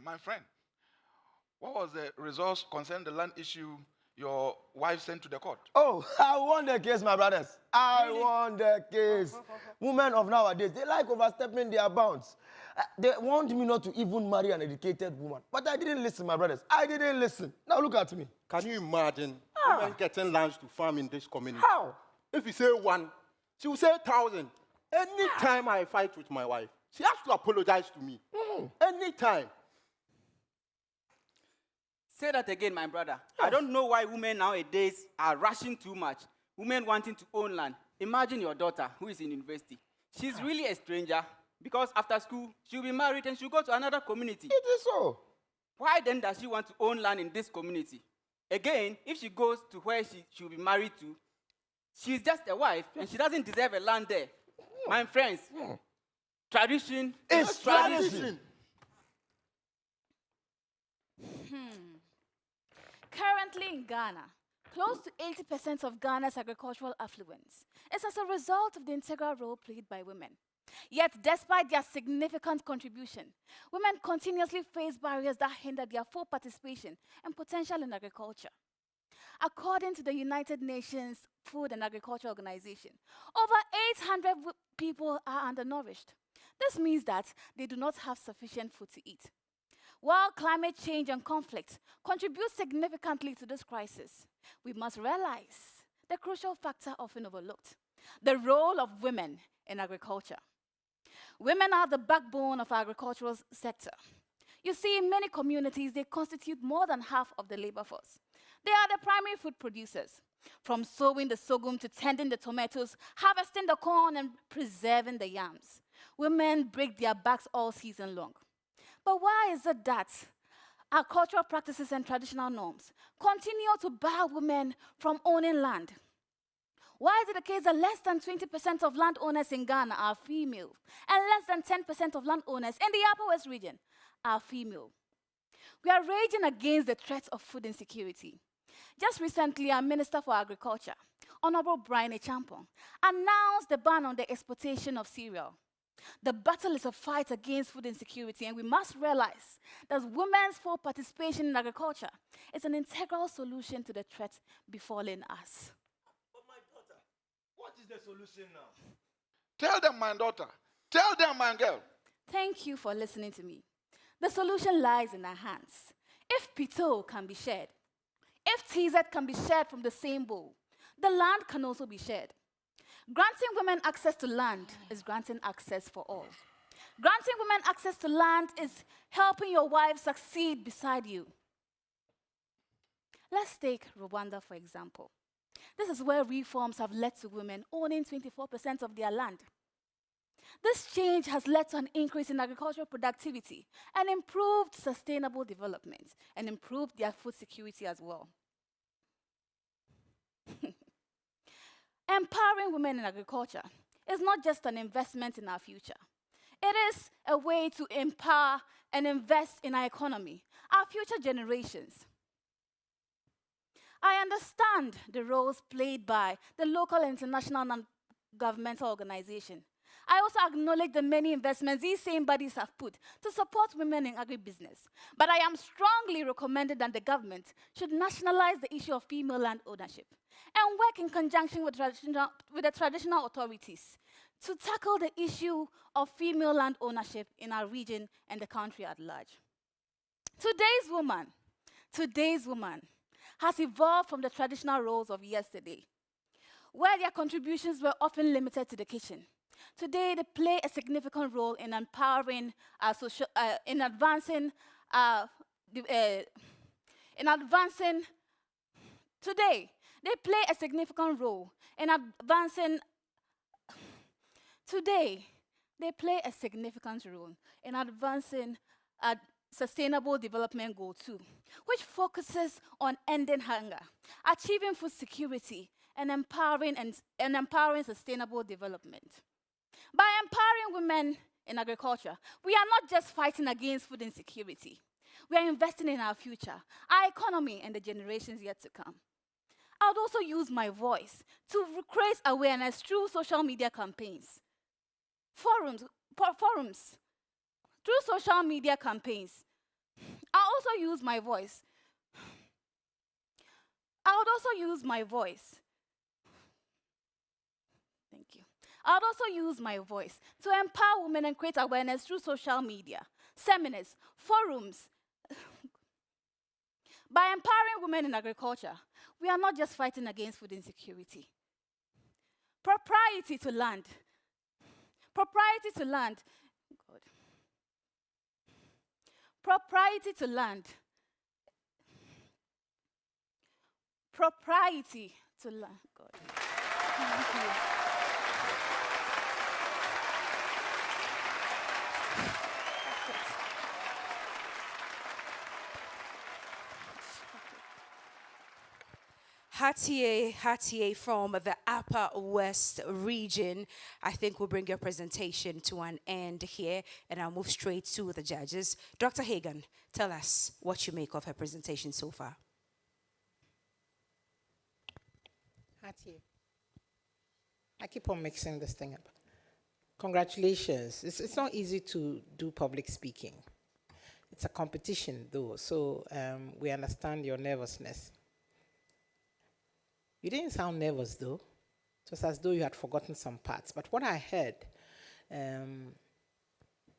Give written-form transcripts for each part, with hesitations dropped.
My friend, what was the results concerning the land issue your wife sent to the court? Oh, I won the case, my brothers. I won the case. Women of nowadays, they like overstepping their bounds. They want me not to even marry an educated woman. But I didn't listen, my brothers. I didn't listen. Now look at me. Can you imagine women getting lands to farm in this community? How? If you say 1, she will say 1,000. Anytime I fight with my wife, she has to apologize to me. Anytime. Say that again, my brother. Yes. I don't know why women nowadays are rushing too much. Women wanting to own land. Imagine your daughter who is in university. She's really a stranger because after school, she'll be married and she'll go to another community. It is so. Why then does she want to own land in this community? Again, if she goes to where she'll be married to, she's just a wife and she doesn't deserve a land there. My friends, tradition is tradition. Currently in Ghana, close to 80% of Ghana's agricultural affluence is as a result of the integral role played by women. Yet, despite their significant contribution, women continuously face barriers that hinder their full participation and potential in agriculture. According to the United Nations Food and Agriculture Organization, over 800 people are undernourished. This means that they do not have sufficient food to eat. While climate change and conflict contribute significantly to this crisis, we must realize the crucial factor often overlooked, the role of women in agriculture. Women are the backbone of our agricultural sector. You see, in many communities, they constitute more than half of the labor force. They are the primary food producers, from sowing the sorghum to tending the tomatoes, harvesting the corn, and preserving the yams. Women break their backs all season long. But why is it that our cultural practices and traditional norms continue to bar women from owning land? Why is it the case that less than 20% of landowners in Ghana are female, and less than 10% of landowners in the Upper West region are female? We are raging against the threat of food insecurity. Just recently, our Minister for Agriculture, Honorable Brian Echampong, announced the ban on the exportation of cereal. The battle is a fight against food insecurity, and we must realize that women's full participation in agriculture is an integral solution to the threat befalling us. But my daughter, what is the solution now? Tell them, my daughter. Tell them, my girl. Thank you for listening to me. The solution lies in our hands. If Pito can be shared, if TZ can be shared from the same bowl, the land can also be shared. Granting women access to land is granting access for all. Granting women access to land is helping your wife succeed beside you. Let's take Rwanda, for example. This is where reforms have led to women owning 24% of their land. This change has led to an increase in agricultural productivity and improved sustainable development and improved their food security as well. Empowering women in agriculture is not just an investment in our future. It is a way to empower and invest in our economy, our future generations. I understand the roles played by the local and international non-governmental organization. I also acknowledge the many investments these same bodies have put to support women in agribusiness. But I am strongly recommending that the government should nationalize the issue of female land ownership and work in conjunction with the traditional authorities to tackle the issue of female land ownership in our region and the country at large. Today's woman has evolved from the traditional roles of yesterday, where their contributions were often limited to the kitchen. Today, they play a significant role in empowering, Today, they play a significant role in advancing. Today, they play a significant role in advancing Sustainable Development Goal 2, which focuses on ending hunger, achieving food security, and empowering sustainable development. By empowering women in agriculture, we are not just fighting against food insecurity. We are investing in our future, our economy, and the generations yet to come. I would also use my voice to raise awareness through social media campaigns, forums, through social media campaigns, also use my voice. I would also use my voice. Thank you. I would also use my voice to empower women and create awareness through social media, seminars, forums. By empowering women in agriculture, we are not just fighting against food insecurity. Propriety to land. Propriety to land. God. Propriety to land. Propriety to land. God. Thank you. Hatie from the Upper West region, I think we'll bring your presentation to an end here, and I'll move straight to the judges. Dr. Hagan, tell us what you make of her presentation so far. Hatie, I keep on mixing this thing up. Congratulations. It's not easy to do public speaking. It's a competition, though, so we understand your nervousness. You didn't sound nervous, though. It was as though you had forgotten some parts. But what I heard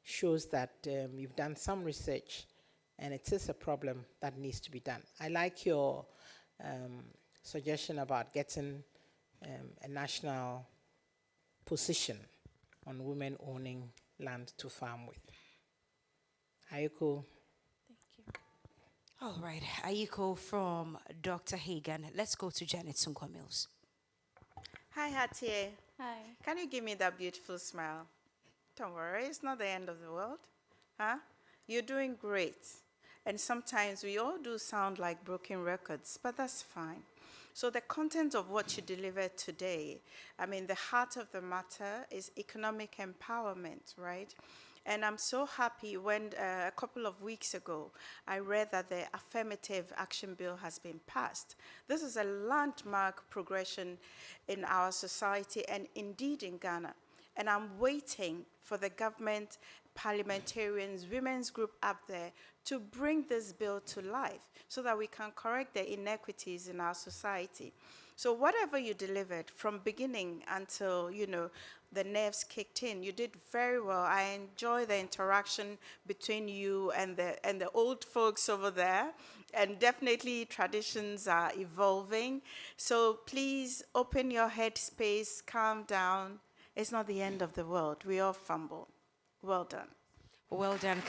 shows that you've done some research, and it is a problem that needs to be done. I like your suggestion about getting a national position on women owning land to farm with. Ayiko. All right, Ayiko from Dr. Hagan. Let's go to Janet Sunkwa-Mills. Hi, Hatie. Hi. Can you give me that beautiful smile? Don't worry, it's not the end of the world. Huh? You're doing great. And sometimes we all do sound like broken records, but that's fine. So the content of what you delivered today, I mean, the heart of the matter is economic empowerment, right? And I'm so happy when a couple of weeks ago, I read that the Affirmative Action Bill has been passed. This is a landmark progression in our society and indeed in Ghana. And I'm waiting for the government, parliamentarians, women's group up there to bring this bill to life so that we can correct the inequities in our society. So whatever you delivered from beginning until, you know, the nerves kicked in, you did very well. I enjoy the interaction between you and the old folks over there. And definitely traditions are evolving. So please open your head space, calm down. It's not the end of the world. We all fumble. Well done. Well done.